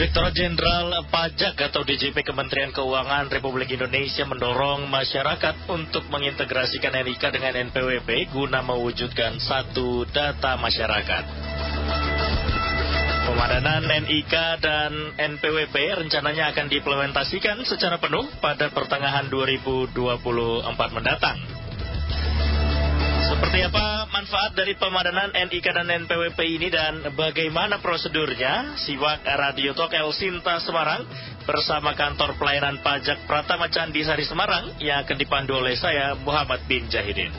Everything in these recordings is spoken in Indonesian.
Direktorat Jenderal Pajak atau DJP Kementerian Keuangan Republik Indonesia mendorong masyarakat untuk mengintegrasikan NIK dengan NPWP guna mewujudkan satu data masyarakat. Pemadanan NIK dan NPWP rencananya akan diimplementasikan secara penuh pada pertengahan 2024 mendatang. Seperti apa manfaat dari pemadanan NIK dan NPWP ini dan bagaimana prosedurnya? Simak Radio Talk El Sinta Semarang bersama Kantor Pelayanan Pajak Pratama Candi Sari Semarang yang akan dipandu oleh saya Muhammad bin Jahidin.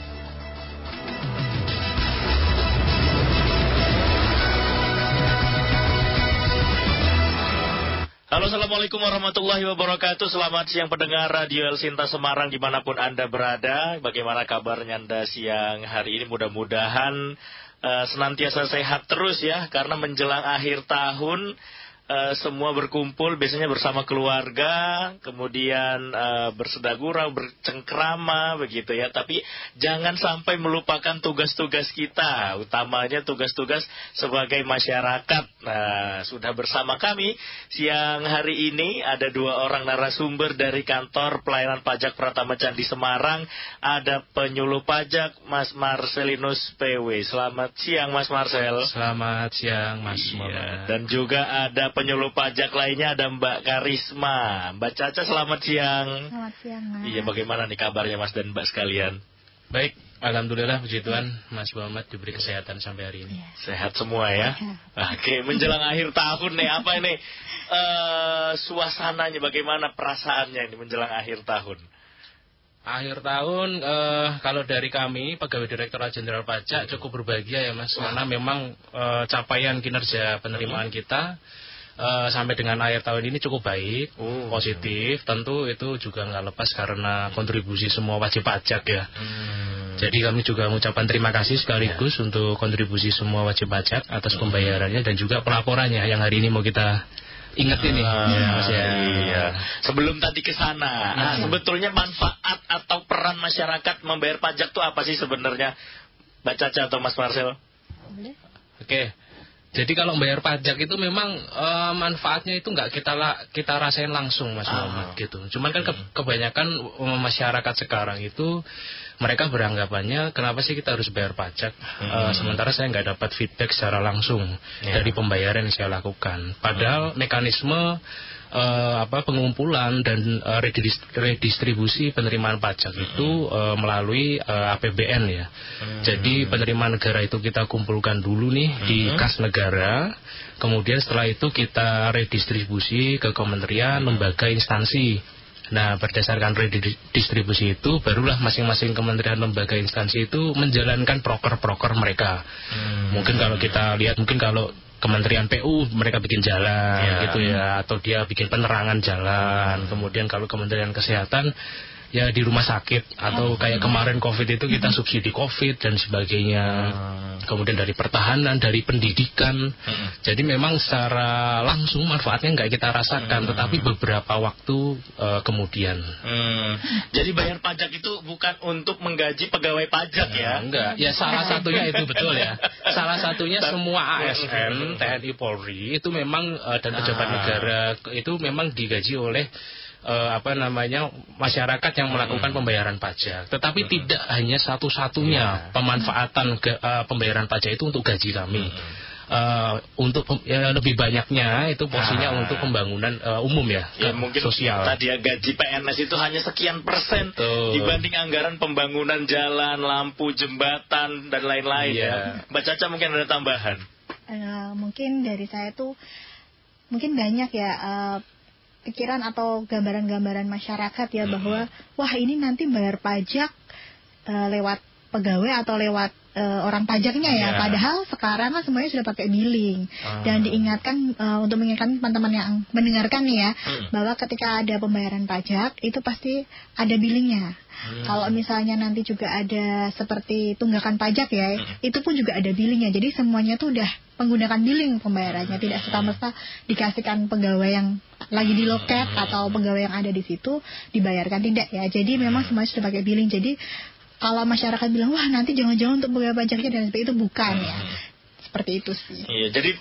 Halo, assalamualaikum warahmatullahi wabarakatuh. Selamat siang pendengar Radio El Sinta Semarang dimanapun Anda berada. Bagaimana kabarnya Anda siang hari ini? Mudah-mudahan senantiasa sehat terus ya. Karena menjelang akhir tahun semua berkumpul biasanya bersama keluarga, kemudian bersedagurau, bercengkrama begitu ya. Tapi jangan sampai melupakan tugas-tugas kita, utamanya tugas-tugas sebagai masyarakat. Nah, sudah bersama kami siang hari ini ada dua orang narasumber dari Kantor Pelayanan Pajak Pratama Candi Semarang. Ada penyuluh pajak Mas Marcelinus PW. Selamat siang Mas Marcel. Selamat siang Mas Muhammad. Dan juga ada penyuluh pajak lainnya, ada Mbak Karisma. Mbak Caca, selamat siang. Selamat siang, Mas. Iya, bagaimana nih kabarnya Mas dan Mbak sekalian? Baik, alhamdulillah puji Tuhan Mas Muhammad diberi kesehatan sampai hari ini. Sehat semua ya? Oke, menjelang akhir tahun nih, apa ini suasananya, bagaimana perasaannya ini menjelang akhir tahun? Akhir tahun, kalau dari kami, Pegawai Direktorat Jenderal Pajak cukup berbahagia ya Mas. Karena memang capaian kinerja penerimaan kita sampai dengan akhir tahun ini cukup baik, positif. Tentu itu juga nggak lepas karena kontribusi semua wajib pajak ya. Jadi kami juga mengucapkan terima kasih sekaligus untuk kontribusi semua wajib pajak atas pembayarannya dan juga pelaporannya yang hari ini mau kita ingat ini. Iya. Sebelum tadi ke sana, sebetulnya manfaat atau peran masyarakat membayar pajak itu apa sih sebenarnya, Mbak Caca atau Mas Marcel? Oke. Jadi kalau membayar pajak itu memang manfaatnya itu nggak kita rasain langsung Mas Muhammad gitu. Cuman kan kebanyakan masyarakat sekarang itu mereka beranggapannya kenapa sih kita harus bayar pajak, sementara saya nggak dapat feedback secara langsung dari pembayaran yang saya lakukan. Padahal mekanisme pengumpulan dan redistribusi penerimaan pajak itu melalui APBN ya. Jadi penerimaan negara itu kita kumpulkan dulu nih di kas negara, kemudian setelah itu kita redistribusi ke kementerian, lembaga, instansi. Nah, berdasarkan redistribusi itu barulah masing-masing kementerian, lembaga, instansi itu menjalankan proker-proker mereka. Mungkin kalau kita lihat, mungkin kalau Kementerian PU mereka bikin jalan gitu ya, atau dia bikin penerangan jalan. Kemudian kalau Kementerian Kesehatan ya di rumah sakit, atau kayak kemarin COVID itu kita subsidi COVID dan sebagainya. Kemudian dari pertahanan, dari pendidikan. Jadi memang secara langsung manfaatnya nggak kita rasakan, tetapi beberapa waktu kemudian. Jadi bayar pajak itu bukan untuk menggaji pegawai pajak ya? Enggak, ya salah satunya itu betul ya. Salah satunya semua ASN, TNI, Polri itu memang dan pejabat negara itu memang digaji oleh masyarakat yang melakukan pembayaran pajak. Tetapi tidak hanya satu-satunya pemanfaatan pembayaran pajak itu untuk gaji kami. Untuk lebih banyaknya itu porsinya untuk pembangunan umum ya, mungkin sosial. Tadi ya gaji PNS itu hanya sekian persen dibanding anggaran pembangunan jalan, lampu, jembatan dan lain-lain ya. Mbak Caca mungkin ada tambahan. Mungkin dari saya tuh mungkin banyak ya pikiran atau gambaran-gambaran masyarakat ya bahwa wah ini nanti bayar pajak lewat pegawai atau lewat orang pajaknya ya. Padahal sekarang kan semuanya sudah pakai billing. Dan diingatkan untuk mengingatkan teman-teman yang mendengarkan nih ya, bahwa ketika ada pembayaran pajak itu pasti ada billingnya. Kalau misalnya nanti juga ada seperti tunggakan pajak ya, itu pun juga ada billingnya. Jadi semuanya tuh udah menggunakan billing pembayarannya, tidak serta-merta dikasihkan pegawai yang lagi di loket atau pegawai yang ada di situ dibayarkan, tidak ya. Jadi memang semuanya sudah pakai billing. Jadi kalau masyarakat bilang wah nanti jangan-jangan untuk pegawai pajaknya dan sebagainya, itu bukan ya. Seperti itu sih. Iya, jadi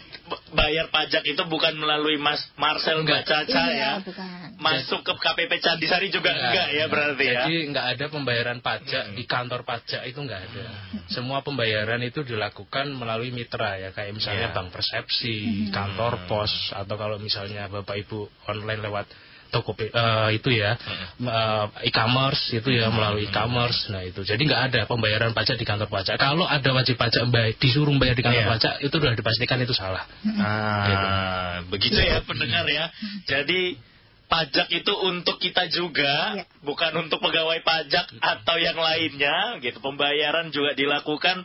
bayar pajak itu bukan melalui Mas Marcel Mbak Caca ya. Bukan. Masuk ke KPP Candisari juga enggak ya berarti ya. Jadi enggak ada pembayaran pajak di kantor pajak, itu enggak ada. Semua pembayaran itu dilakukan melalui mitra ya, kayak misalnya Bank Persepsi, kantor pos, atau kalau misalnya Bapak Ibu online lewat toko itu ya, e-commerce itu ya, melalui e-commerce. Nah itu, jadi nggak ada pembayaran pajak di kantor pajak. Kalau ada wajib pajak disuruh bayar di kantor pajak, itu sudah dipastikan itu salah. Gitu. Begitu ya pendengar ya. Jadi pajak itu untuk kita juga, bukan untuk pegawai pajak atau yang lainnya. Gitu. Pembayaran juga dilakukan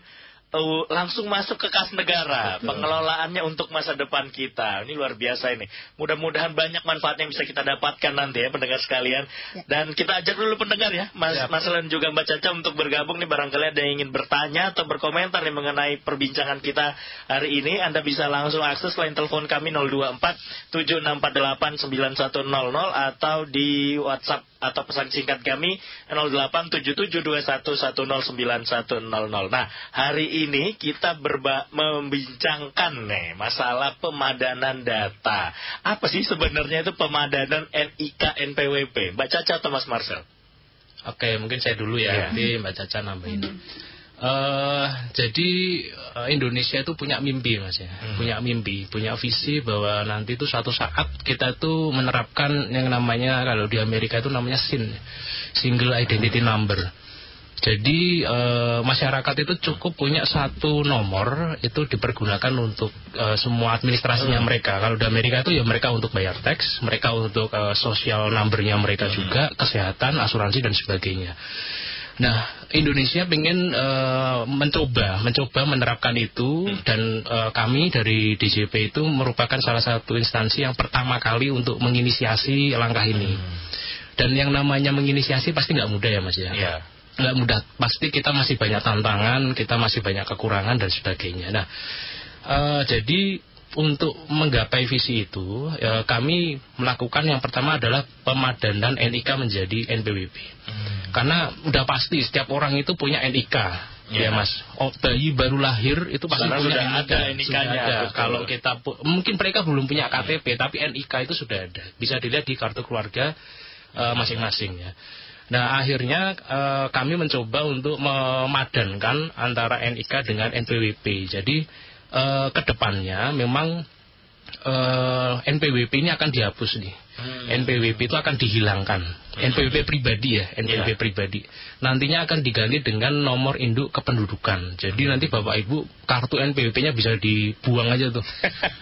langsung masuk ke kas negara. Pengelolaannya untuk masa depan kita. Ini luar biasa ini. Mudah-mudahan banyak manfaat yang bisa kita dapatkan nanti ya pendengar sekalian. Dan kita ajak dulu pendengar ya, Mas dan juga Mbak Caca untuk bergabung nih, barangkali ada yang ingin bertanya atau berkomentar nih mengenai perbincangan kita hari ini. Anda bisa langsung akses line telepon kami 024 7648 9100 atau di WhatsApp atau pesan singkat kami 087721109100. Nah, hari ini kita membincangkan nih masalah pemadanan data. Apa sih sebenarnya itu pemadanan NIK NPWP? Mbak Caca atau Mas Marcel? Oke, mungkin saya dulu ya, nanti Mbak Caca nambahin. Jadi Indonesia itu punya mimpi Mas ya, punya mimpi, punya visi bahwa nanti itu suatu saat kita tuh menerapkan yang namanya, kalau di Amerika itu namanya SIN, Single Identity Number. Jadi masyarakat itu cukup punya satu nomor, itu dipergunakan untuk semua administrasinya mereka. Kalau di Amerika itu ya mereka untuk bayar teks, mereka untuk sosial numbernya mereka juga, kesehatan, asuransi dan sebagainya. Nah, Indonesia ingin mencoba menerapkan itu, dan kami dari DJP itu merupakan salah satu instansi yang pertama kali untuk menginisiasi langkah ini. Dan yang namanya menginisiasi pasti nggak mudah ya Mas ya. Nggak mudah, pasti kita masih banyak tantangan, kita masih banyak kekurangan dan sebagainya. Nah, jadi untuk menggapai visi itu, kami melakukan yang pertama adalah pemadanan NIK menjadi NPWP. Karena udah pasti setiap orang itu punya NIK, ya Mas. Bayi baru lahir itu pasti punya NIK. NIK-nya. Kalau kita mungkin mereka belum punya KTP, tapi NIK itu sudah ada. Bisa dilihat di kartu keluarga masing-masing ya. Nah, akhirnya kami mencoba untuk memadankan antara NIK dengan NPWP. Jadi kedepannya memang NPWP ini akan dihapus nih. NPWP itu akan dihilangkan. NPWP pribadi ya, NPWP pribadi. Nantinya akan diganti dengan nomor induk kependudukan. Jadi nanti Bapak Ibu kartu NPWP-nya bisa dibuang aja tuh.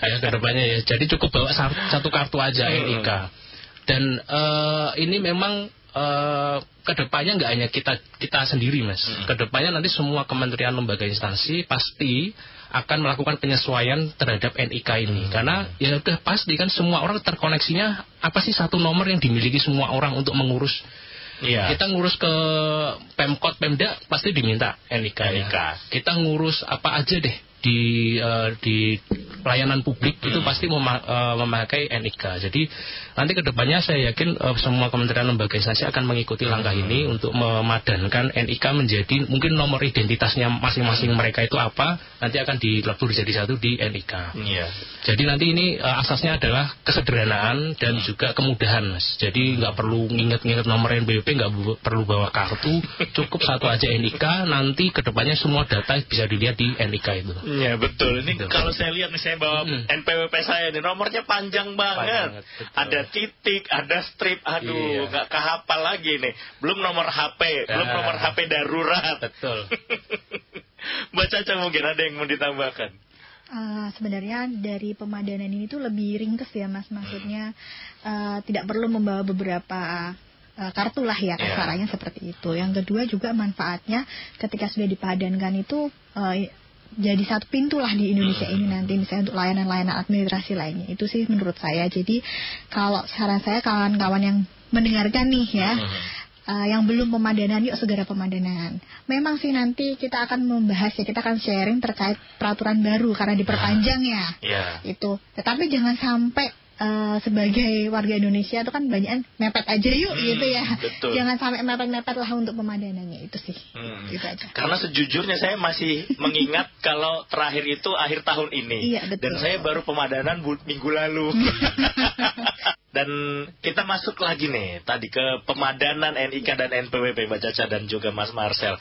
Ya kedepannya ya. Jadi cukup bawa satu kartu aja NIK. Dan ini memang kedepannya nggak hanya kita sendiri Mas. Kedepannya nanti semua kementerian, lembaga, instansi pasti akan melakukan penyesuaian terhadap NIK ini. Karena ya udah pasti kan semua orang terkoneksinya apa sih, satu nomor yang dimiliki semua orang untuk mengurus. Kita ngurus ke Pemkot, Pemda pasti diminta NIK. Ya. Kita ngurus apa aja deh di pelayanan publik itu pasti memakai NIK. Jadi nanti kedepannya saya yakin semua kementerian, lembaga, instansi akan mengikuti langkah ini untuk memadankan NIK menjadi mungkin nomor identitasnya masing-masing mereka itu apa, nanti akan dilebur jadi satu di NIK. Jadi nanti ini asasnya adalah kesederhanaan dan juga kemudahan Mas. Jadi nggak perlu nginget-nginget nomor NPWP, nggak perlu bawa kartu, cukup satu aja NIK. Nanti kedepannya semua data bisa dilihat di NIK itu. Iya betul. Ini kalau saya lihat nih, saya bawa NPWP saya nih, nomornya panjang banget. Ada titik, ada strip, aduh nggak kehafal lagi nih. Belum nomor HP, belum nomor HP darurat. Betul. Mbak Caca mungkin ada yang mau ditambahkan? Sebenarnya dari pemadanan ini tuh lebih ringkes ya Mas. Maksudnya tidak perlu membawa beberapa kartu lah ya, kasarannya seperti itu. Yang kedua juga manfaatnya ketika sudah dipadankan itu jadi satu pintu lah di Indonesia ini nanti, misalnya untuk layanan-layanan administrasi lainnya. Itu sih menurut saya. Jadi kalau saran saya kawan-kawan yang mendengarkan nih ya, yang belum pemadanan, yuk segera pemadanan. Memang sih nanti kita akan membahas ya, kita akan sharing terkait peraturan baru karena diperpanjang ya. Itu. Tetapi jangan sampai sebagai warga Indonesia itu kan banyak mepet aja yuk gitu ya. Betul. Jangan sampai mepet-mepet lah untuk pemadanannya, itu sih. Gitu aja. Karena sejujurnya saya masih mengingat kalau terakhir itu akhir tahun ini. Iya, betul. Dan saya baru pemadanan minggu lalu. Dan kita masuk lagi nih tadi ke pemadanan NIK dan NPWP, Mbak Caca dan juga Mas Marcel.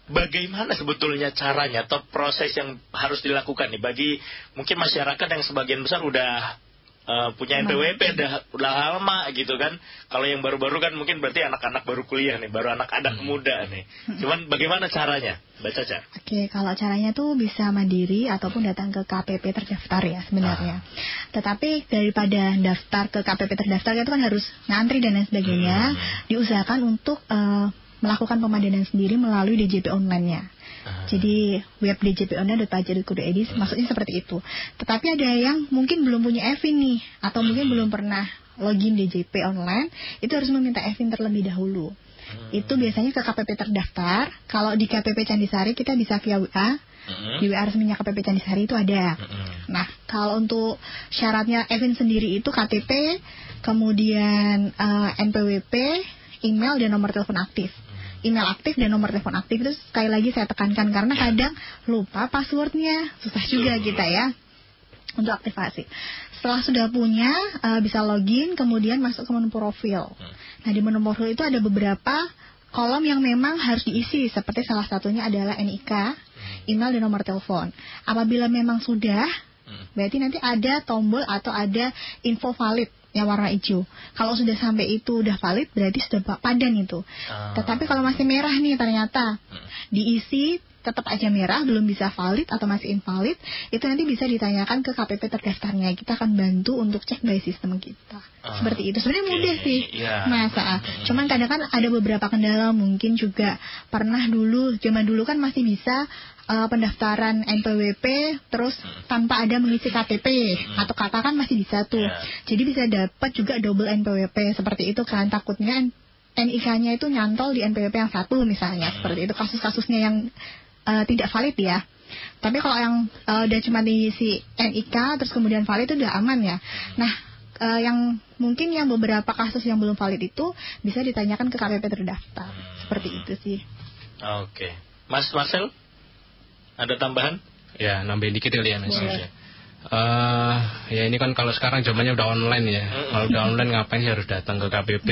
Bagaimana sebetulnya caranya atau proses yang harus dilakukan nih bagi mungkin masyarakat yang sebagian besar udah punya NPWP udah lama gitu kan. Kalau yang baru-baru kan mungkin berarti anak-anak baru kuliah nih, baru anak-anak muda nih. Cuman bagaimana caranya, Mbak Caca? Oke, kalau caranya tuh bisa mandiri ataupun datang ke KPP terdaftar ya sebenarnya. Tetapi daripada daftar ke KPP terdaftar itu kan harus ngantri dan lain sebagainya. Diusahakan untuk melakukan pemadanan sendiri melalui DJP online-nya. Jadi web djponline.pajak.go.id maksudnya seperti itu. Tetapi ada yang mungkin belum punya EVIN nih, atau mungkin belum pernah login DJP online, itu harus meminta EVIN terlebih dahulu. Itu biasanya ke KPP terdaftar. Kalau di KPP Candisari kita bisa via WA. Di WA resminya KPP Candisari itu ada. Nah, kalau untuk syaratnya EVIN sendiri itu KTP, kemudian NPWP, email dan nomor telepon aktif. Email aktif dan nomor telepon aktif itu sekali lagi saya tekankan karena kadang lupa passwordnya, susah juga kita ya untuk aktivasi. Setelah sudah punya, bisa login, kemudian masuk ke menu profil. Nah, di menu profil itu ada beberapa kolom yang memang harus diisi, seperti salah satunya adalah NIK, email dan nomor telepon. Apabila memang sudah, berarti nanti ada tombol atau ada info valid yang warna hijau. Kalau sudah sampai itu udah valid, berarti sudah padan itu. Tetapi kalau masih merah nih ternyata diisi tetap aja merah, belum bisa valid atau masih invalid, itu nanti bisa ditanyakan ke KPP terdaftarnya. Kita akan bantu untuk cek by sistem kita. Seperti itu. Sebenarnya mudah sih, masa. Cuman kadang kan ada beberapa kendala, mungkin juga pernah dulu, zaman dulu kan masih bisa pendaftaran NPWP terus tanpa ada mengisi KTP atau KK kan masih bisa tuh. Jadi bisa dapat juga double NPWP seperti itu kan, takutnya NIK-nya itu nyantol di NPWP yang satu misalnya. Seperti itu kasus-kasusnya yang tidak valid ya. Tapi kalau yang udah cuma diisi NIK terus kemudian valid itu udah aman ya. Nah, yang mungkin yang beberapa kasus yang belum valid itu bisa ditanyakan ke KPP terdaftar. Seperti itu sih. Oke. Mas Marcel, ada tambahan? Ya, nambahin dikit kali ya Mas. Ya ini kan kalau sekarang zamannya udah online ya. Kalau udah online ngapain sih harus datang ke KPP?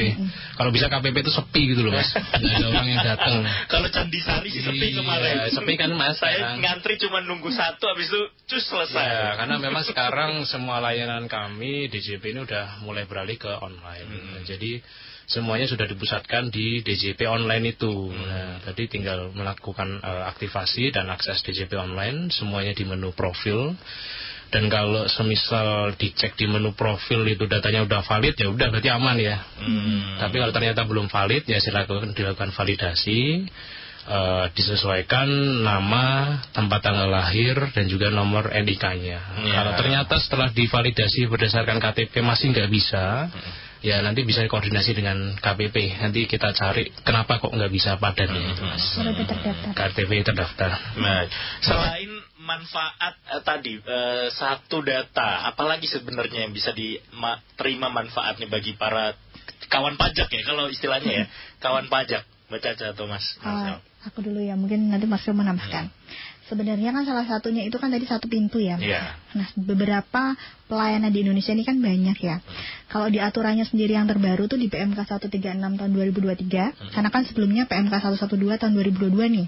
Kalau bisa KPP itu sepi gitu loh Mas. Nggak ada orang yang datang. Kalau Candisari sih sepi kemarin. Sepi kan Mas. Saya ngantri cuma nunggu satu, habis itu cus selesai. Ya, karena memang sekarang semua layanan kami DJP ini udah mulai beralih ke online. Jadi semuanya sudah dipusatkan di DJP online itu. Nah, tadi tinggal melakukan aktivasi dan akses DJP online, semuanya di menu profil. Dan kalau semisal dicek di menu profil itu datanya udah valid, ya udah berarti aman ya. Tapi kalau ternyata belum valid, ya silakan dilakukan validasi, disesuaikan nama, tempat tanggal lahir, dan juga nomor NIK-nya. Kalau ternyata setelah divalidasi berdasarkan KTP masih nggak bisa, ya nanti bisa koordinasi dengan KPP. Nanti kita cari kenapa kok nggak bisa padannya itu Mas. KTP terdaftar. Nah, selain manfaat tadi satu data, apalagi sebenarnya yang bisa diterima manfaatnya bagi para kawan pajak ya, kalau istilahnya ya, kawan pajak, Mbak Caca atau Mas? Aku dulu ya, mungkin nanti Mas Phil menambahkan. Sebenarnya kan salah satunya itu kan tadi satu pintu ya. Nah, beberapa pelayanan di Indonesia ini kan banyak ya. Kalau di aturannya sendiri yang terbaru tuh di PMK 136 tahun 2023, karena kan sebelumnya PMK 112 tahun 2022 nih.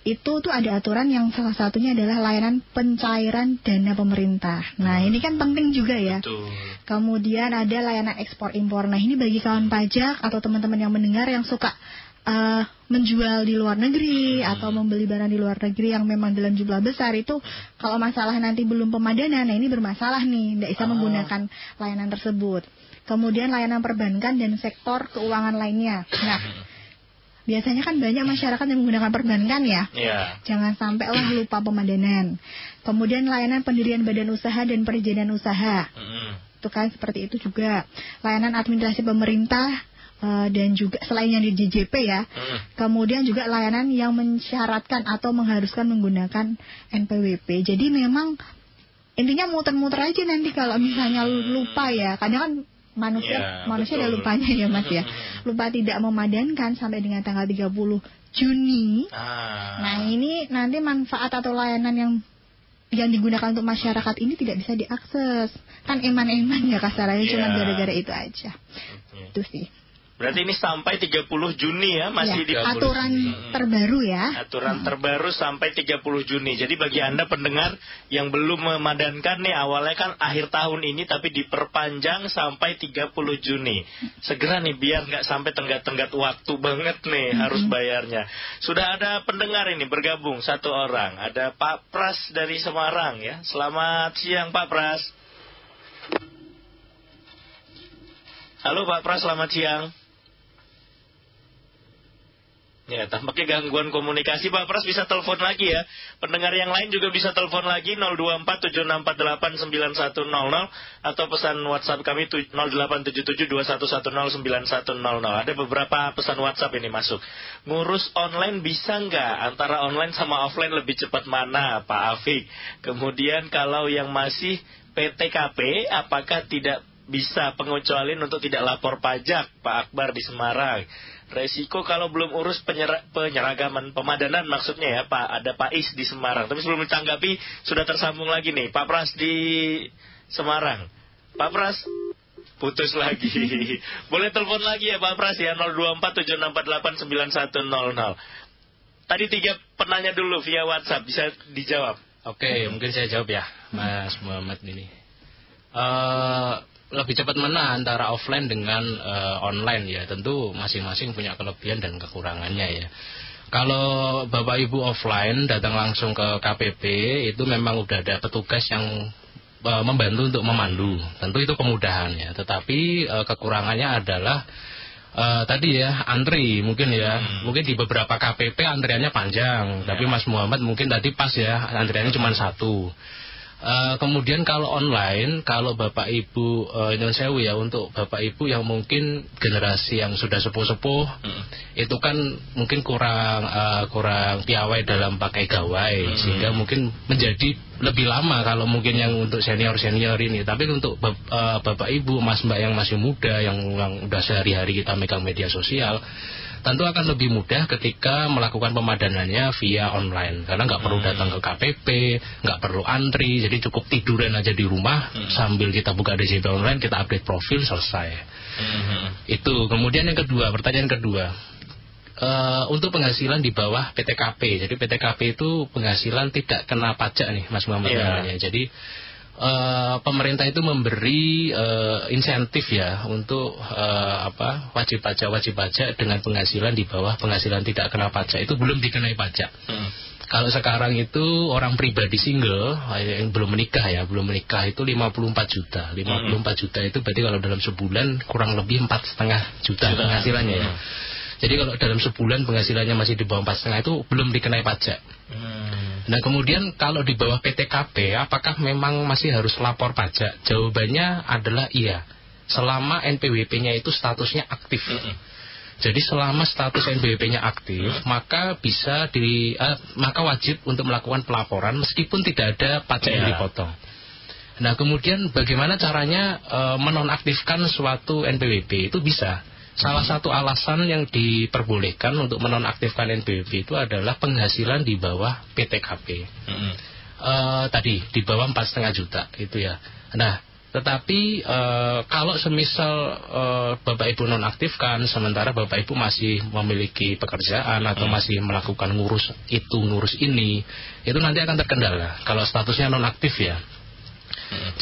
Itu tuh ada aturan yang salah satunya adalah layanan pencairan dana pemerintah. Nah, ini kan penting juga ya. Betul. Kemudian ada layanan ekspor impor. Nah, ini bagi kawan pajak atau teman-teman yang mendengar yang suka menjual di luar negeri atau membeli barang di luar negeri yang memang dalam jumlah besar, itu kalau masalah nanti belum pemadanan, nah ini bermasalah nih, tidak bisa menggunakan layanan tersebut. Kemudian layanan perbankan dan sektor keuangan lainnya. Nah, biasanya kan banyak masyarakat yang menggunakan perbankan ya. Jangan sampai lah lupa pemadanan. Kemudian layanan pendirian badan usaha dan perizinan usaha. Itu kan seperti itu juga. Layanan administrasi pemerintah dan juga selain yang di DJP ya. Kemudian juga layanan yang mensyaratkan atau mengharuskan menggunakan NPWP. Jadi memang intinya muter-muter aja nanti kalau misalnya lupa ya. Kadang kan manusia ada lupanya ya Mas ya. Lupa tidak memadankan sampai dengan tanggal 30 Juni. Nah ini nanti manfaat atau layanan yang digunakan untuk masyarakat ini tidak bisa diakses. Kan eman-eman ya kasarnya, cuma gara-gara itu aja. Itu sih. Berarti ini sampai 30 Juni ya, masih di aturan terbaru ya. Aturan terbaru sampai 30 Juni. Jadi bagi Anda pendengar yang belum memadankan nih, awalnya kan akhir tahun ini tapi diperpanjang sampai 30 Juni. Segera nih biar nggak sampai tenggat-tenggat waktu banget nih harus bayarnya. Sudah ada pendengar ini bergabung satu orang. Ada Pak Pras dari Semarang ya. Selamat siang Pak Pras. Halo Pak Pras, selamat siang. Ya, tampaknya gangguan komunikasi. Pak Pras bisa telepon lagi ya. Pendengar yang lain juga bisa telepon lagi 02476489100 atau pesan WhatsApp kami 087721109100. Ada beberapa pesan WhatsApp ini masuk. Ngurus online bisa nggak? Antara online sama offline lebih cepat mana, Pak Afik? Kemudian kalau yang masih PTKP, apakah tidak bisa pengecualian untuk tidak lapor pajak, Pak Akbar di Semarang? Resiko kalau belum urus penyeragaman pemadanan maksudnya ya Pak. Ada Pak Is di Semarang. Tapi sebelum ditanggapi sudah tersambung lagi nih Pak Pras di Semarang. Pak Pras putus lagi. Boleh telepon lagi ya Pak Pras ya, 02476489100. Tadi 3 penanya dulu via WhatsApp, bisa dijawab. Oke, mungkin saya jawab ya Mas Muhammad ini. Lebih cepat mana antara offline dengan online ya, tentu masing-masing punya kelebihan dan kekurangannya ya. Kalau Bapak Ibu offline datang langsung ke KPP, itu memang udah ada petugas yang membantu untuk memandu, tentu itu kemudahan ya. Tetapi kekurangannya adalah tadi ya, antri mungkin ya, mungkin di beberapa KPP antriannya panjang, tapi Mas Muhammad mungkin tadi pas ya, antriannya cuma 1. Kemudian kalau online, kalau Bapak Ibu Nyun Sewu ya, untuk Bapak Ibu yang mungkin generasi yang sudah sepuh-sepuh, itu kan mungkin kurang piawai dalam pakai gawai, sehingga mungkin menjadi lebih lama kalau mungkin yang untuk senior-senior ini. Tapi untuk Bapak Ibu, Mas Mbak yang masih muda, yang udah sehari-hari kita megang media sosial, tentu akan lebih mudah ketika melakukan pemadanannya via online, karena nggak perlu datang ke KPP, nggak perlu antri, jadi cukup tiduran aja di rumah sambil kita buka DJP online, kita update profil, selesai. Itu. Kemudian yang kedua, pertanyaan kedua, untuk penghasilan di bawah PTKP. Jadi PTKP itu penghasilan tidak kena pajak nih Mas Muhammad namanya. Jadi pemerintah itu memberi insentif ya untuk wajib pajak dengan penghasilan di bawah penghasilan tidak kena pajak, itu belum dikenai pajak. Kalau sekarang itu orang pribadi single yang belum menikah itu 54 juta. 54 juta itu berarti kalau dalam sebulan kurang lebih 4,5 juta penghasilannya ya. Jadi kalau dalam sebulan penghasilannya masih di bawah 4,5 itu belum dikenai pajak. Nah kemudian kalau di bawah PTKP, apakah memang masih harus lapor pajak? Jawabannya adalah iya, selama NPWP-nya itu statusnya aktif. Jadi selama status NPWP-nya aktif, maka maka wajib untuk melakukan pelaporan meskipun tidak ada pajak yang dipotong. Nah kemudian bagaimana caranya menonaktifkan suatu NPWP? Itu bisa. Salah satu alasan yang diperbolehkan untuk menonaktifkan NPWP itu adalah penghasilan di bawah PTKP. Tadi di bawah 4,5 juta itu ya. Nah, tetapi kalau semisal Bapak Ibu nonaktifkan sementara Bapak Ibu masih memiliki pekerjaan atau masih melakukan ngurus ini, itu nanti akan terkendala kalau statusnya nonaktif ya.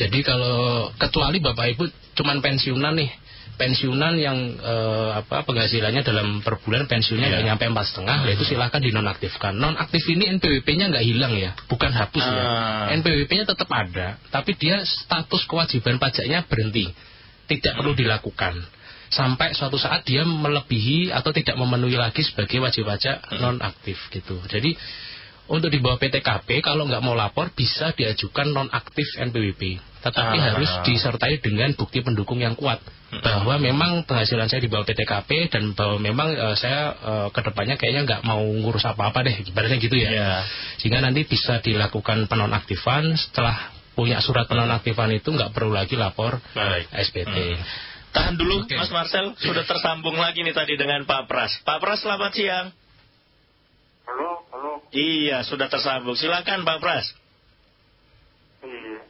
Jadi kalau kecuali Bapak Ibu cuman pensiunan nih, pensiunan yang penghasilannya dalam per bulan pensiunnya nggak nyampe 4,5, itu silakan dinonaktifkan. Nonaktif ini NPWP-nya nggak hilang ya, bukan hapus ya. NPWP-nya tetap ada, tapi dia status kewajiban pajaknya berhenti, tidak perlu dilakukan sampai suatu saat dia melebihi atau tidak memenuhi lagi sebagai wajib pajak nonaktif gitu. Jadi untuk di bawah PTKP kalau nggak mau lapor bisa diajukan nonaktif NPWP, tetapi harus disertai dengan bukti pendukung yang kuat bahwa memang penghasilan saya di bawah PTKP dan bahwa memang saya kedepannya kayaknya nggak mau ngurus apa-apa deh, ibaratnya gitu ya. Sehingga nanti bisa dilakukan penonaktifan setelah punya surat penonaktifan itu nggak perlu lagi lapor SPT. Tahan dulu, Mas Marcel, sudah tersambung lagi nih tadi dengan Pak Pras. Pak Pras, selamat siang. Halo. Iya, sudah tersambung. Silakan Pak Pras. Iya.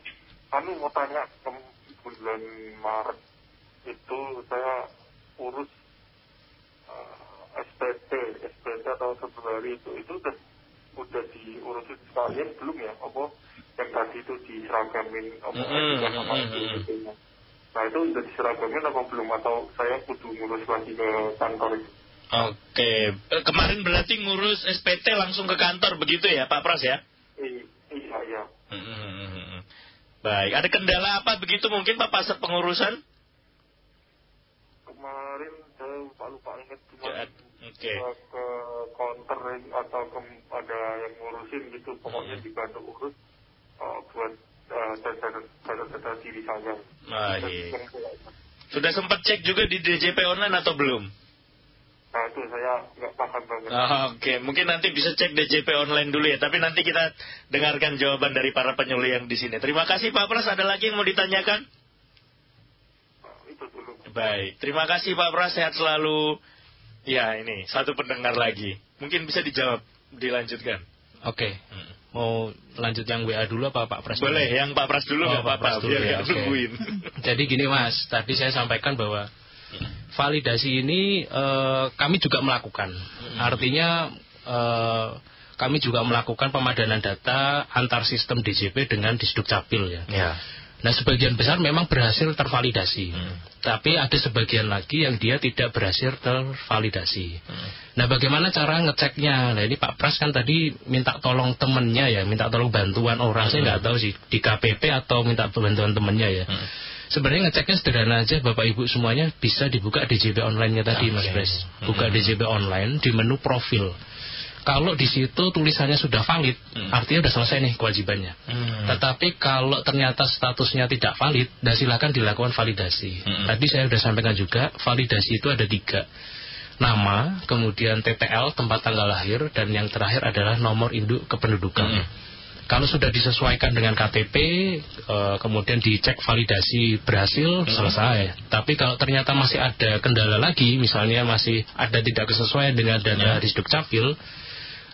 Mau tanya, bulan Maret itu saya urus SPT atau Februari itu udah diurusin sekalian belum ya? Apa yang tadi itu diseragamin Nah itu udah diseragamin apa belum? Atau saya kudu ngurus lagi ke kantor itu? Oke, kemarin berarti ngurus SPT langsung ke kantor begitu ya Pak Pras ya? Iya. Baik, ada kendala apa begitu mungkin Pak pas pengurusan? Kemarin saya lupa ingat cuma ke counter atau ada yang ngurusin gitu, pokoknya dibantu urus buat data diri saya. Iya. Sudah sempat cek juga di DJP online atau belum? Nah itu saya nggak paham banget. Oke, mungkin nanti bisa cek DJP online dulu ya. Tapi nanti kita dengarkan jawaban dari para penyuluh yang di sini. Terima kasih Pak Pras. Ada lagi yang mau ditanyakan? Itu dulu. Baik, terima kasih Pak Pras. Sehat selalu. Ya ini satu pendengar lagi. Mungkin bisa dijawab, dilanjutkan. Oke. Mau lanjut yang WA dulu apa Pak Pras? Boleh, yang Pak Pras dulu nggak apa-apa. Biar nggak nungguin. Jadi gini Mas, tadi saya sampaikan bahwa validasi ini kami juga melakukan. Artinya kami juga melakukan pemadanan data antar sistem DJP dengan Disduk Capil ya. Nah sebagian besar memang berhasil tervalidasi, tapi ada sebagian lagi yang dia tidak berhasil tervalidasi. Nah bagaimana cara ngeceknya? Nah ini Pak Pras kan tadi minta tolong temennya ya, minta tolong bantuan orang. Saya nggak tahu sih di KPP atau minta bantuan temennya ya. Sebenarnya ngeceknya sederhana aja Bapak Ibu semuanya, bisa dibuka DJP online-nya tadi Mas Pres. Buka DJP online di menu profil. Kalau di situ tulisannya sudah valid, artinya sudah selesai nih kewajibannya. Tetapi kalau ternyata statusnya tidak valid, silakan dilakukan validasi. Tadi saya sudah sampaikan juga, validasi itu ada 3. Nama, kemudian TTL, tempat tanggal lahir, dan yang terakhir adalah nomor induk kependudukan. Kalau sudah disesuaikan dengan KTP, kemudian dicek validasi berhasil, selesai. Tapi kalau ternyata masih ada kendala lagi, misalnya masih ada tidak kesesuaian dengan data Disduk Capil,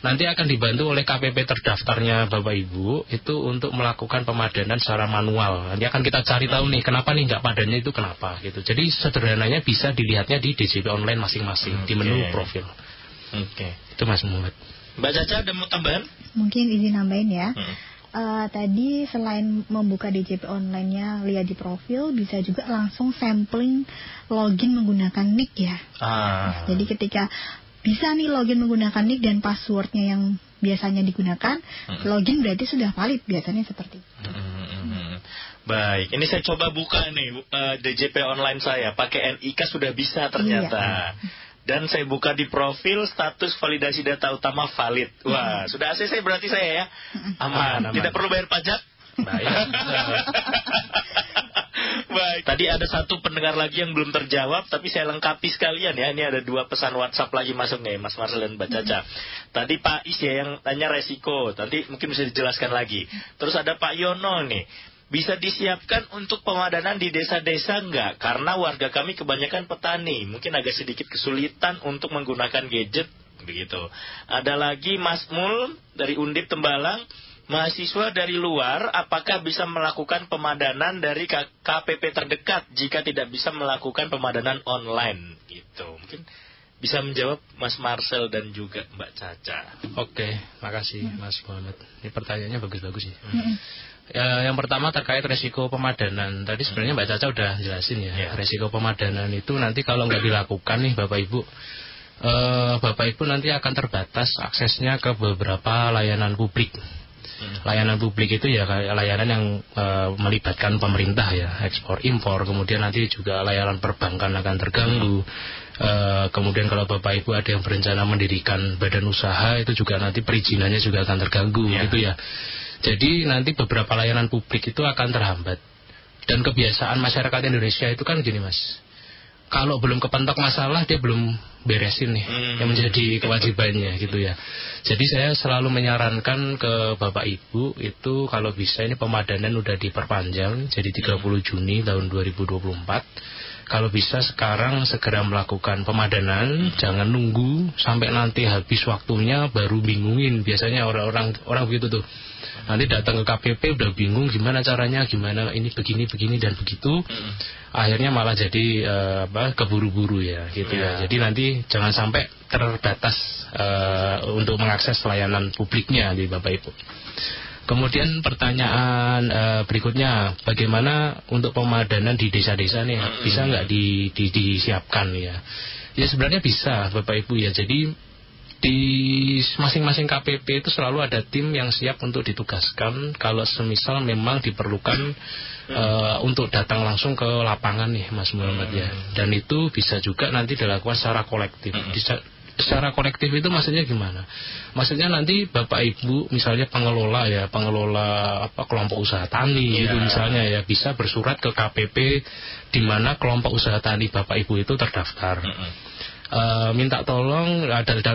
nanti akan dibantu oleh KPP terdaftarnya Bapak Ibu itu untuk melakukan pemadanan secara manual. Nanti akan kita cari tahu nih kenapa nih nggak padannya itu kenapa gitu. Jadi sederhananya bisa dilihatnya di DJP online masing-masing di menu profil. Itu Mas Muhammad. Mbak Caca ada mau tambahan? Mungkin izin nambahin ya. Tadi selain membuka DJP online-nya lihat di profil, bisa juga langsung sampling login menggunakan nick ya. Jadi ketika bisa nih login menggunakan nick dan passwordnya yang biasanya digunakan, login berarti sudah valid, biasanya seperti itu. Baik, ini saya coba buka nih DJP online saya, pakai NIK sudah bisa ternyata. Dan saya buka di profil, status validasi data utama valid. Wah, sudah ACC berarti saya ya? Aman. Tidak perlu bayar pajak? Baik. Baik. Tadi ada satu pendengar lagi yang belum terjawab, tapi saya lengkapi sekalian ya. Ini ada 2 pesan WhatsApp lagi masuk nih, Mas Marcel dan Mbak Caca. Tadi Pak Is ya yang tanya resiko, nanti mungkin bisa dijelaskan lagi. Terus ada Pak Yono nih, bisa disiapkan untuk pemadanan di desa-desa enggak? Karena warga kami kebanyakan petani, mungkin agak sedikit kesulitan untuk menggunakan gadget begitu. Ada lagi Mas Mul dari Undip Tembalang. Mahasiswa dari luar, apakah bisa melakukan pemadanan dari KPP terdekat jika tidak bisa melakukan pemadanan online? Gitu. Mungkin bisa menjawab Mas Marcel dan juga Mbak Caca. Oke, makasih Mas Muhammad. Ini pertanyaannya bagus-bagus sih. Yang pertama terkait resiko pemadanan. Tadi sebenarnya Mbak Caca udah jelasin ya. Resiko pemadanan itu nanti kalau nggak dilakukan nih Bapak Ibu nanti akan terbatas aksesnya ke beberapa layanan publik. Layanan publik itu ya layanan yang melibatkan pemerintah ya, ekspor impor, kemudian nanti juga layanan perbankan akan terganggu. Kemudian kalau Bapak Ibu ada yang berencana mendirikan badan usaha, itu juga nanti perizinannya juga akan terganggu gitu ya. Jadi nanti beberapa layanan publik itu akan terhambat. Dan kebiasaan masyarakat Indonesia itu kan gini Mas, kalau belum kepentok masalah dia belum beresin nih yang menjadi kewajibannya gitu ya. Jadi saya selalu menyarankan ke Bapak Ibu itu kalau bisa ini pemadanan udah diperpanjang jadi 30 Juni tahun 2024. Kalau bisa sekarang segera melakukan pemadanan, jangan nunggu sampai nanti habis waktunya baru bingungin. Biasanya orang begitu tuh. Nanti datang ke KPP udah bingung gimana caranya, gimana ini begini dan begitu. Akhirnya malah jadi keburu-buru ya gitu ya. Jadi nanti jangan sampai terbatas untuk mengakses layanan publiknya di Bapak Ibu. Kemudian pertanyaan berikutnya, bagaimana untuk pemadanan di desa-desa nih, bisa nggak disiapkan ya? Ya sebenarnya bisa Bapak Ibu ya. Jadi di masing-masing KPP itu selalu ada tim yang siap untuk ditugaskan kalau semisal memang diperlukan untuk datang langsung ke lapangan nih Mas Muhammad ya. Dan itu bisa juga nanti dilakukan secara kolektif. Secara kolektif itu maksudnya gimana? Maksudnya nanti Bapak Ibu misalnya pengelola kelompok usaha tani gitu misalnya ya bisa bersurat ke KPP di mana kelompok usaha tani Bapak Ibu itu terdaftar. Minta tolong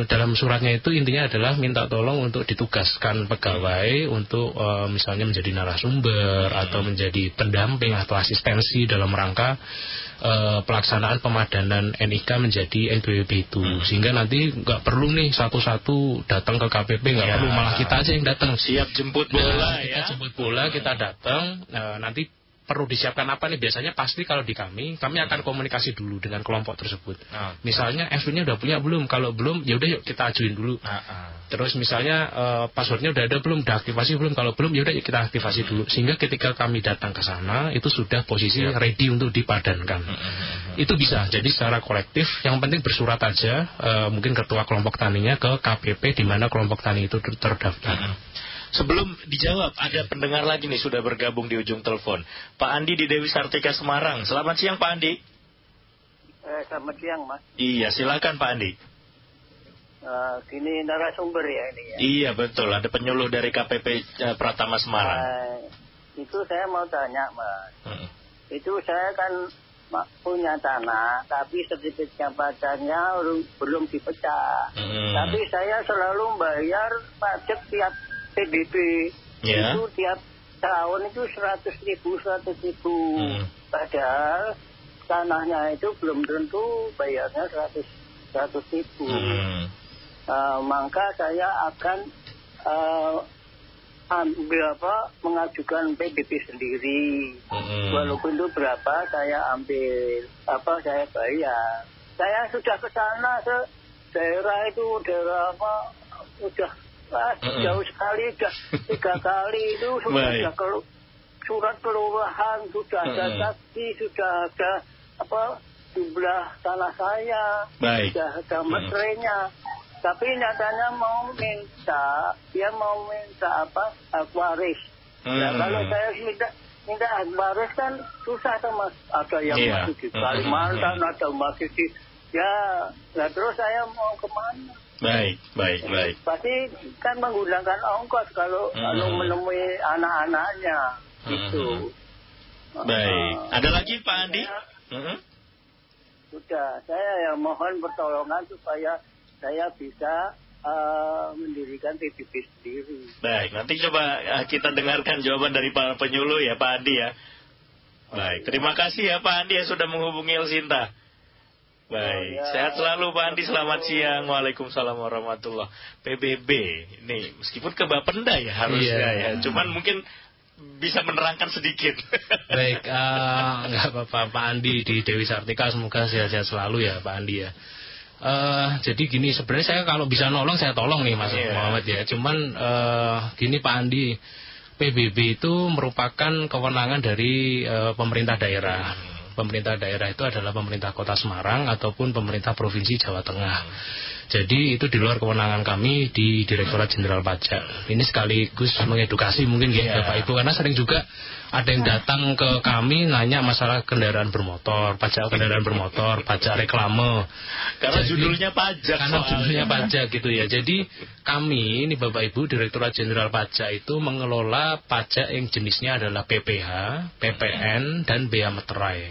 dalam suratnya itu intinya adalah minta tolong untuk ditugaskan pegawai untuk misalnya menjadi narasumber atau menjadi pendamping atau asistensi dalam rangka pelaksanaan pemadanan NIK menjadi NPWP itu sehingga nanti nggak perlu nih satu-satu datang ke KPP, nggak perlu, malah kita aja yang datang, siap jemput bola kita jemput bola, kita datang. Nanti perlu disiapkan apa nih? Biasanya pasti kalau di kami akan komunikasi dulu dengan kelompok tersebut. Misalnya FIN-nya udah punya belum? Kalau belum, ya udah yuk kita ajuin dulu. Terus misalnya passwordnya udah ada belum? Udah aktifasi belum? Kalau belum, ya udah yuk kita aktifasi dulu. Sehingga ketika kami datang ke sana itu sudah posisi ready untuk dipadankan. Itu bisa. Jadi secara kolektif, yang penting bersurat aja. Mungkin ketua kelompok taninya ke KPP di mana kelompok tani itu terdaftar. Sebelum dijawab, ada pendengar lagi nih sudah bergabung di ujung telepon. Pak Andi di Dewi Sartika Semarang. Selamat siang Pak Andi. Selamat siang Mas. Iya, silakan Pak Andi. Gini narasumber ya ini ya. Iya betul, ada penyuluh dari KPP Pratama Semarang. Itu saya mau tanya Mas. Itu saya kan punya tanah, tapi sertifikat pajaknya belum dipecah. Tapi saya selalu bayar pajak tiap PBB. Itu tiap tahun itu 100.000. Padahal tanahnya itu belum tentu bayarnya 100.000. Maka saya akan mengajukan PBB sendiri. Walaupun itu berapa saya ambil, saya bayar. Saya sudah ke sana daerah udah jauh sekali, udah 3 kali itu sudah surat kelurahan, sudah ada saksi, sudah ada jumlah tanah saya, sudah ada meterainya. Tapi nyatanya dia mau minta hak waris. Kalau saya minta hak waris kan susah tuh Mas. Ada yang masih di Kalimantan, ada masih di terus saya mau kemana? Baik. Pasti kan menggunakan ongkos kalau menemui anak-anaknya gitu. Baik. Ada lagi Pak Andi? Sudah, saya yang mohon pertolongan supaya saya bisa mendirikan PBB sendiri. Baik, nanti coba kita dengarkan jawaban dari para penyuluh ya Pak Andi ya. Baik, terima kasih ya Pak Andi yang sudah menghubungi Elsinta. Baik, sehat selalu Pak Andi, selamat siang. Waalaikumsalam warahmatullahi. PBB, ini meskipun ke Bapenda ya harusnya ya, cuman mungkin bisa menerangkan sedikit. Baik, nggak apa-apa Pak Andi di Dewi Sartika, semoga sehat-sehat selalu ya Pak Andi ya. Jadi gini, sebenarnya saya kalau bisa nolong saya tolong nih Mas Muhammad ya. Cuman gini Pak Andi, PBB itu merupakan kewenangan dari pemerintah daerah. Pemerintah daerah itu adalah pemerintah Kota Semarang ataupun pemerintah Provinsi Jawa Tengah. Jadi itu di luar kewenangan kami di Direktorat Jenderal Pajak. Ini sekaligus mengedukasi mungkin ya Bapak Ibu, karena sering juga ada yang datang ke kami nanya masalah kendaraan bermotor, pajak kendaraan bermotor, pajak reklame. Karena judulnya pajak. Karena judulnya pajak gitu ya. Jadi kami ini Bapak Ibu Direktorat Jenderal Pajak itu mengelola pajak yang jenisnya adalah PPH, PPN dan bea meterai.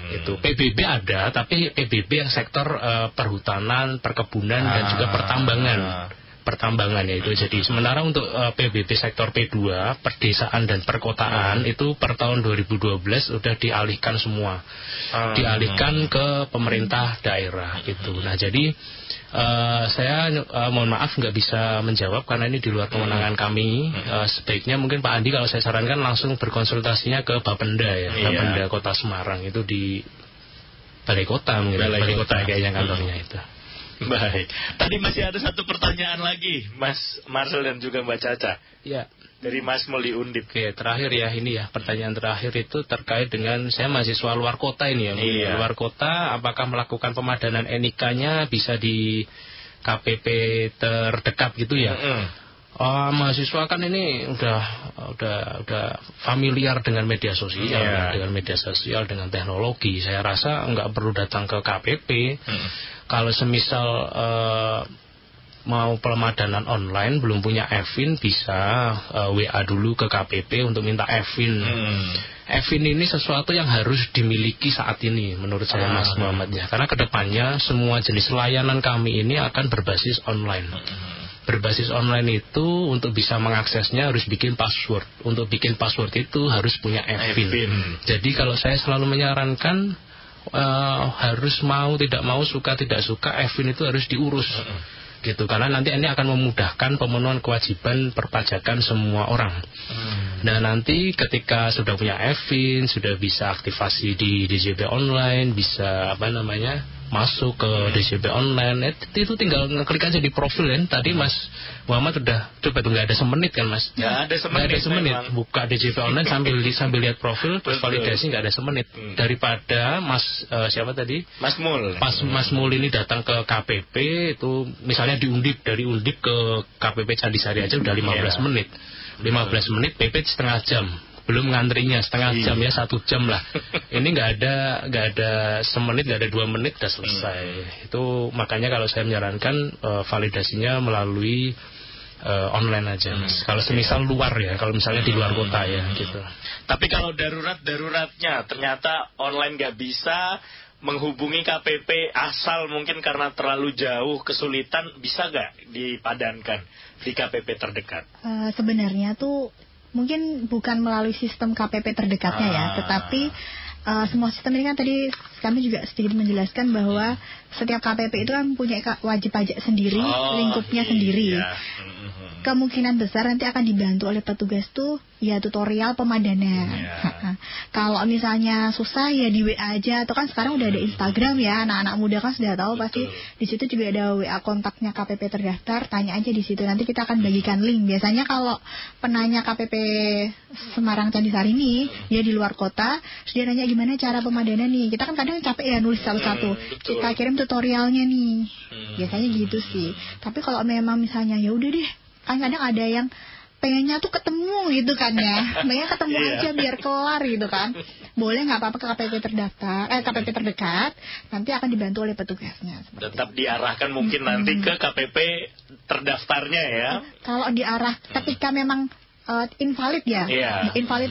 Itu PBB ada, tapi PBB yang sektor perhutanan, perkebunan dan juga pertambangan ya itu. Jadi sementara untuk PBB sektor P2, perdesaan dan perkotaan itu per tahun 2012 sudah dialihkan semua. Dialihkan ke pemerintah daerah itu. Nah, jadi saya mohon maaf nggak bisa menjawab karena ini di luar kewenangan kami. Sebaiknya mungkin Pak Andi, kalau saya sarankan langsung berkonsultasinya ke Bapenda ya, Bapenda Kota Semarang itu di Balai Kota mungkin. Balai Kota kayaknya kantornya itu. Baik. Tadi masih ada satu pertanyaan lagi, Mas Marcel dan juga Mbak Caca. Ya. Dari Mas Muli Undip. Oke, terakhir ya ini ya, pertanyaan terakhir itu terkait dengan saya mahasiswa luar kota ini ya. Luar kota, apakah melakukan pemadanan NIK-nya bisa di KPP terdekat gitu ya? Mahasiswa kan ini udah familiar dengan media sosial, dengan teknologi. Saya rasa nggak perlu datang ke KPP. Kalau semisal mau pemadanan online belum punya EVIN, bisa WA dulu ke KPP untuk minta EVIN. EVIN ini sesuatu yang harus dimiliki saat ini menurut saya Mas Muhammad ya. Karena kedepannya semua jenis layanan kami ini akan berbasis online. Berbasis online itu untuk bisa mengaksesnya harus bikin password. Untuk bikin password itu harus punya EVIN. Jadi kalau saya selalu menyarankan harus mau tidak mau, suka tidak suka, EVIN itu harus diurus gitu, karena nanti ini akan memudahkan pemenuhan kewajiban perpajakan semua orang. Nah, nanti ketika sudah punya EVIN, sudah bisa aktivasi di DJP online, bisa masuk ke DJP online, itu tinggal ngeklik aja di profil kan. Tadi Mas Muhammad udah coba tuh, nggak ada semenit kan Mas? Nggak ada semenit. Buka DJP online sambil lihat profil, terus validasi, nggak ada semenit. Daripada Mas siapa tadi? Mas Mul. Mas Mul ini datang ke KPP itu misalnya di Undip, dari Undip ke KPP Candisari aja udah 15 menit. 15 menit PP setengah jam. Belum ngantrinya setengah jam ya, 1 jam lah. Ini nggak ada semenit, nggak ada 2 menit udah selesai. Itu makanya kalau saya menyarankan validasinya melalui online aja Mas. Kalau semisal luar ya, kalau misalnya di luar kota ya gitu. Tapi kalau daruratnya ternyata online nggak bisa menghubungi KPP asal mungkin karena terlalu jauh, kesulitan, bisa nggak dipadankan di KPP terdekat? Sebenarnya tuh mungkin bukan melalui sistem KPP terdekatnya ya, tetapi semua sistem ini kan tadi kami juga sedikit menjelaskan bahwa setiap KPP itu kan punya wajib pajak sendiri, lingkupnya sendiri. Kemungkinan besar nanti akan dibantu oleh petugas tuh ya tutorial pemadanan. Kalau misalnya susah ya di WA aja, atau kan sekarang udah ada Instagram ya, anak-anak muda kan sudah tahu pasti di situ juga ada WA kontaknya KPP terdaftar, tanya aja di situ, nanti kita akan bagikan link. Biasanya kalau penanya KPP Semarang Candisari ini ya di luar kota, terus dia nanya gimana cara pemadanan nih, kita kan kadang capek ya nulis satu-satu, kita kirim tutorialnya nih, biasanya gitu sih. Tapi kalau memang misalnya ya udah deh, kan kadang ada yang pengennya tuh ketemu gitu kan ya, pengennya ketemu aja biar kelar gitu kan, boleh nggak apa-apa ke KPP KPP terdekat, nanti akan dibantu oleh petugasnya. Tetap diarahkan mungkin nanti ke KPP terdaftarnya ya. Kalau diarah ketika memang invalid ya, invalid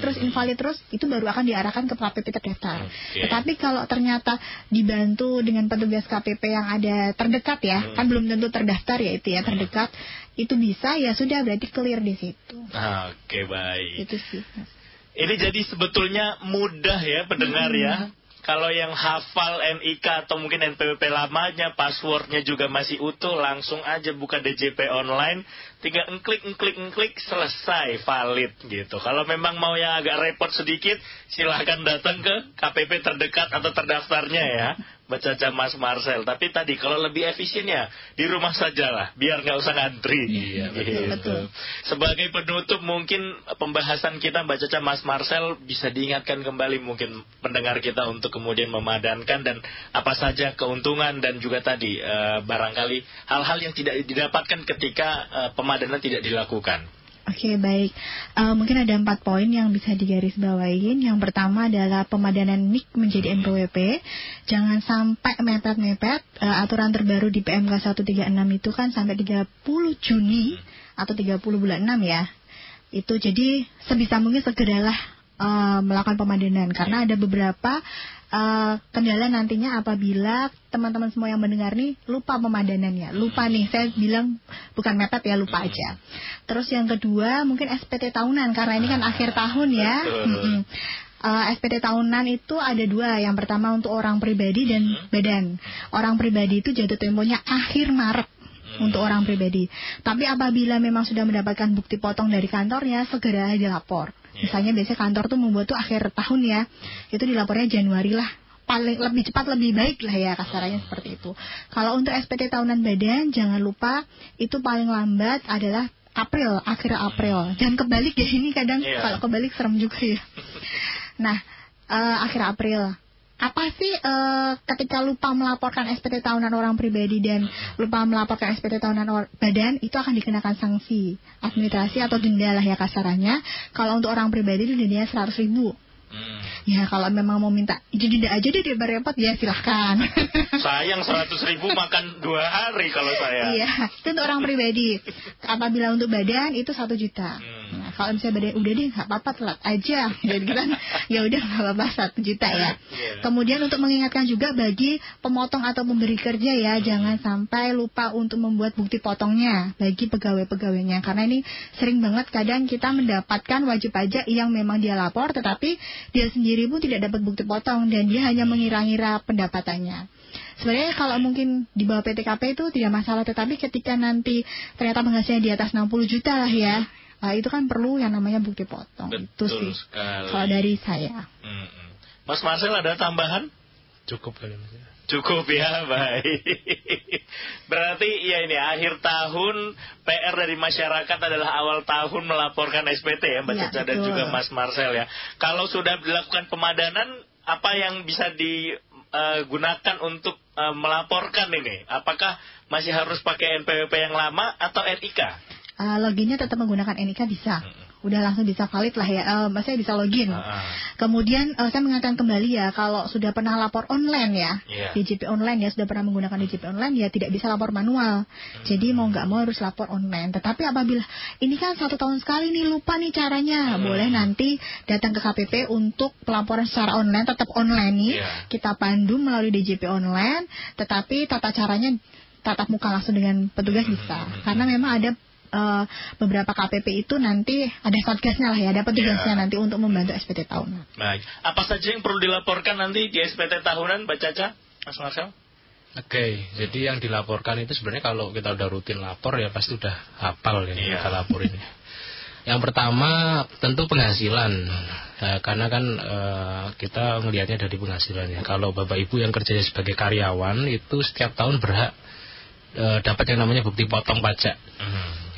terus itu baru akan diarahkan ke KPP terdaftar. Tetapi kalau ternyata dibantu dengan petugas KPP yang ada terdekat ya, kan belum tentu terdaftar ya itu ya, terdekat itu bisa ya sudah, berarti clear di situ. Oke, baik. Itu sih. Ini jadi sebetulnya mudah ya pendengar ya. Kalau yang hafal NIK atau mungkin NPWP lamanya, passwordnya juga masih utuh, langsung aja buka DJP online, tinggal ngklik, selesai, valid gitu. Kalau memang mau yang agak repot sedikit, silahkan datang ke KPP terdekat atau terdaftarnya ya, Mbak Caca, Mas Marcel. Tapi tadi kalau lebih efisien ya di rumah sajalah, biar nggak usah ngantri. Iya, betul. Sebagai penutup mungkin pembahasan kita, Mbak Caca, Mas Marcel, bisa diingatkan kembali mungkin pendengar kita untuk kemudian memadankan dan apa saja keuntungan dan juga tadi barangkali hal-hal yang tidak didapatkan ketika pemadanan tidak dilakukan. Oke, baik. Mungkin ada 4 poin yang bisa digarisbawahin. Yang pertama adalah pemadanan NIK menjadi NPWP. Jangan sampai mepet-mepet. Aturan terbaru di PMK 136 itu kan sampai 30 Juni atau 30 bulan 6 ya. Itu jadi sebisa mungkin segeralah melakukan pemadanan, karena ada beberapa kendala nantinya apabila teman-teman semua yang mendengar nih lupa pemadanannya. Lupa nih, saya bilang bukan mepet ya, lupa aja. Terus yang kedua mungkin SPT tahunan, karena ini kan akhir tahun ya. SPT tahunan itu ada 2. Yang pertama untuk orang pribadi dan badan. Orang pribadi itu jatuh temponya akhir Maret untuk orang pribadi. Tapi apabila memang sudah mendapatkan bukti potong dari kantornya, segera dilapor. Misalnya biasanya kantor tuh membuat tuh akhir tahun ya, itu dilapornya Januari lah, paling lebih cepat lebih baik lah ya, kasarannya seperti itu. Kalau untuk SPT tahunan badan, jangan lupa itu paling lambat adalah April, akhir April. Dan kebalik ya, ini kadang kalau kebalik serem juga ya. Nah, akhir April. Apa sih ketika lupa melaporkan SPT tahunan orang pribadi dan lupa melaporkan SPT tahunan badan, itu akan dikenakan sanksi administrasi atau denda lah ya kasarannya. Kalau untuk orang pribadi itu dendanya 100.000. Ya kalau memang mau minta denda aja deh repot ya silahkan. Sayang 100.000 makan 2 hari kalau saya. Iya, itu untuk orang pribadi. Apabila untuk badan itu 1 juta. Nah, kalau misalnya badan udah deh nggak apa-apa telat aja, jadi kan ya udah nggak apa-apa 1 juta ya. Kemudian untuk mengingatkan juga bagi pemotong atau pemberi kerja ya, jangan sampai lupa untuk membuat bukti potongnya bagi pegawai-pegawainya, karena ini sering banget kadang kita mendapatkan wajib pajak yang memang dia lapor tetapi dia sendiri pun tidak dapat bukti potong dan dia hanya mengira-ngira pendapatannya. Sebenarnya kalau mungkin di bawah PTKP itu tidak masalah, tetapi ketika nanti ternyata penghasilannya di atas 60 juta lah ya, itu kan perlu yang namanya bukti potong. Betul itu sih sekali. kalau dari saya. Mas Marcel ada tambahan? Cukup kali Mas. Cukup ya, baik. Berarti ya ini akhir tahun PR dari masyarakat adalah awal tahun melaporkan SPT ya Mbak Caca dan juga Mas Marcel ya. Kalau sudah dilakukan pemadanan, apa yang bisa digunakan untuk melaporkan ini? Apakah masih harus pakai NPWP yang lama atau NIK? Loginnya tetap menggunakan NIK bisa. Udah langsung bisa valid lah ya, maksudnya bisa login. Kemudian saya mengingatkan kembali ya, kalau sudah pernah lapor online ya, DJP online ya, sudah pernah menggunakan DJP online ya, tidak bisa lapor manual. Jadi mau nggak mau harus lapor online. Tetapi apabila ini kan 1 tahun sekali nih, lupa nih caranya, boleh nanti datang ke KPP untuk pelaporan secara online, tetap online nih, kita pandu melalui DJP online, tetapi tata caranya tatap muka langsung dengan petugas bisa. Karena memang ada beberapa KPP itu nanti ada satgasnya lah ya, ada petugasnya nanti untuk membantu SPT tahunan. Baik, apa saja yang perlu dilaporkan nanti di SPT tahunan, Mbak Caca, Mas Marcel? Oke, jadi yang dilaporkan itu sebenarnya kalau kita udah rutin lapor ya pasti udah hafal ya kita laporin. Yang pertama tentu penghasilan, karena kan kita melihatnya dari penghasilannya. Kalau Bapak Ibu yang kerjanya sebagai karyawan itu setiap tahun berhak dapat yang namanya bukti potong pajak.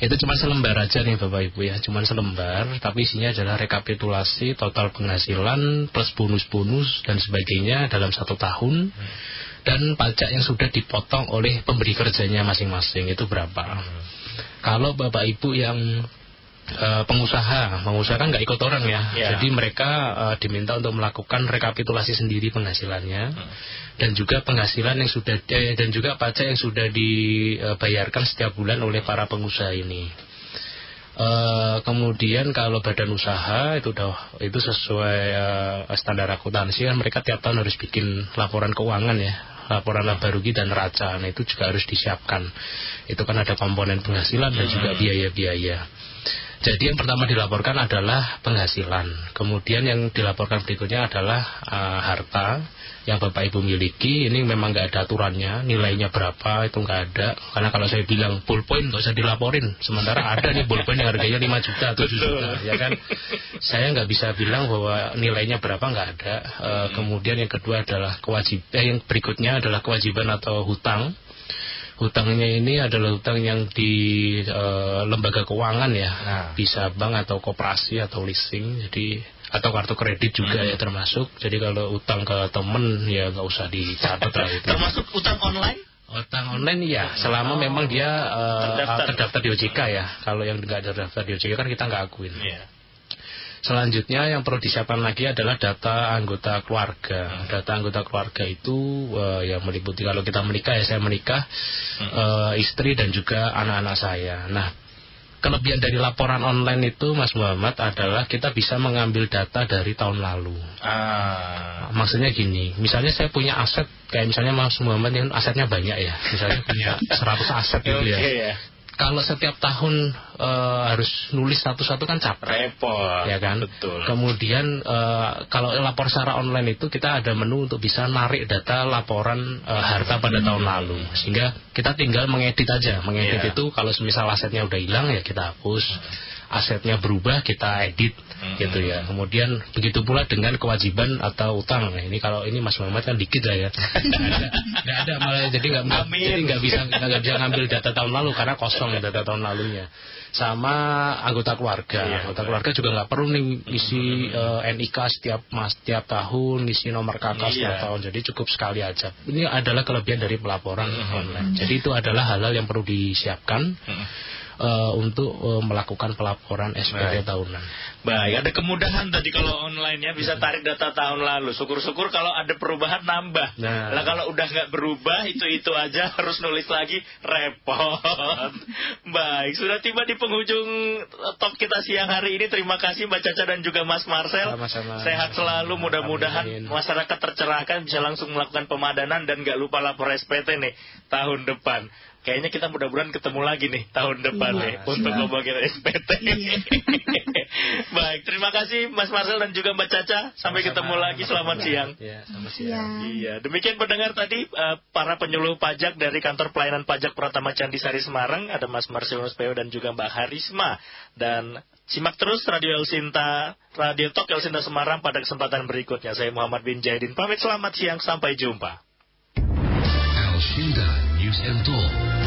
Itu cuma selembar aja nih Bapak Ibu ya, cuma selembar, tapi isinya adalah rekapitulasi total penghasilan plus bonus-bonus dan sebagainya dalam 1 tahun, dan pajak yang sudah dipotong oleh pemberi kerjanya masing-masing itu berapa. Kalau Bapak Ibu yang pengusaha kan nggak ikut orang ya, jadi mereka diminta untuk melakukan rekapitulasi sendiri penghasilannya, dan juga penghasilan yang sudah dan juga pajak yang sudah dibayarkan setiap bulan oleh para pengusaha ini. Kemudian kalau badan usaha itu sesuai standar akuntansi kan, mereka tiap tahun harus bikin laporan keuangan ya, laporan laba rugi dan neraca. Nah itu juga harus disiapkan. Itu kan ada komponen penghasilan dan juga biaya-biaya. Jadi yang pertama dilaporkan adalah penghasilan. Kemudian yang dilaporkan berikutnya adalah harta yang Bapak Ibu miliki. Ini memang nggak ada aturannya, nilainya berapa itu nggak ada. Karena kalau saya bilang ballpoint nggak usah dilaporin, sementara ada nih ballpoint yang harganya 5 juta, 7 juta, ya kan? Saya nggak bisa bilang bahwa nilainya berapa, nggak ada. Kemudian yang kedua adalah yang berikutnya adalah kewajiban atau hutang. Hutangnya ini adalah hutang yang di lembaga keuangan ya, bisa bank atau koperasi atau leasing, jadi atau kartu kredit juga ya termasuk. Jadi kalau utang ke temen ya nggak usah dicatat lah itu. Termasuk utang online? Utang online ya, selama memang dia terdaftar di OJK ya. Kalau yang nggak terdaftar di OJK kan kita nggak akuin. Selanjutnya yang perlu disiapkan lagi adalah data anggota keluarga. Data anggota keluarga itu ya meliputi, kalau kita menikah ya, saya menikah, istri dan juga anak-anak saya. Nah, kelebihan dari laporan online itu, Mas Muhammad, adalah kita bisa mengambil data dari tahun lalu. Maksudnya gini, misalnya saya punya aset, kayak misalnya Mas Muhammad yang asetnya banyak ya, misalnya punya 100 aset gitu ya. Kalau setiap tahun harus nulis satu-satu kan capek, repot, ya kan? Betul. Kemudian kalau lapor secara online itu kita ada menu untuk bisa narik data laporan harta pada tahun lalu, sehingga kita tinggal mengedit aja. Mengedit itu kalau semisal asetnya udah hilang ya kita hapus, asetnya berubah kita edit, gitu ya. Kemudian begitu pula dengan kewajiban atau utang. Nah, ini kalau ini Mas Muhammad kan dikit lah ya, nggak ada malah jadi nggak bisa ngambil data tahun lalu karena kosong data tahun lalunya. Sama anggota keluarga, anggota keluarga juga nggak perlu nih isi NIK setiap tahun, isi nomor KK setiap tahun, jadi cukup sekali aja. Ini adalah kelebihan dari pelaporan online. Jadi itu adalah hal-hal yang perlu disiapkan untuk melakukan pelaporan SPT tahunan. Baik, ada kemudahan tadi kalau online ya, bisa tarik data tahun lalu. Syukur-syukur kalau ada perubahan nambah. Lah kalau udah nggak berubah itu aja harus nulis lagi, repot. Baik, sudah tiba di penghujung top kita siang hari ini. Terima kasih Mbak Caca dan juga Mas Marcel. Sama-sama. Sehat selalu, mudah-mudahan masyarakat tercerahkan, bisa langsung melakukan pemadanan dan nggak lupa lapor SPT nih tahun depan. Kayaknya kita mudah-mudahan ketemu lagi nih tahun depan nih untuk ngomongin SPT. Baik, terima kasih Mas Marcel dan juga Mbak Caca. Sampai ketemu lagi, selamat siang. Selamat siang. Iya, demikian pendengar tadi para penyuluh pajak dari Kantor Pelayanan Pajak Pratama Candisari Semarang, ada Mas Marcelus PO dan juga Mbak Harisma. Dan simak terus Radio El Sinta, Radio Talk El Sinta Semarang pada kesempatan berikutnya. Saya Muhammad bin Jaidin pamit, selamat siang, sampai jumpa. El Sinta News and Talk.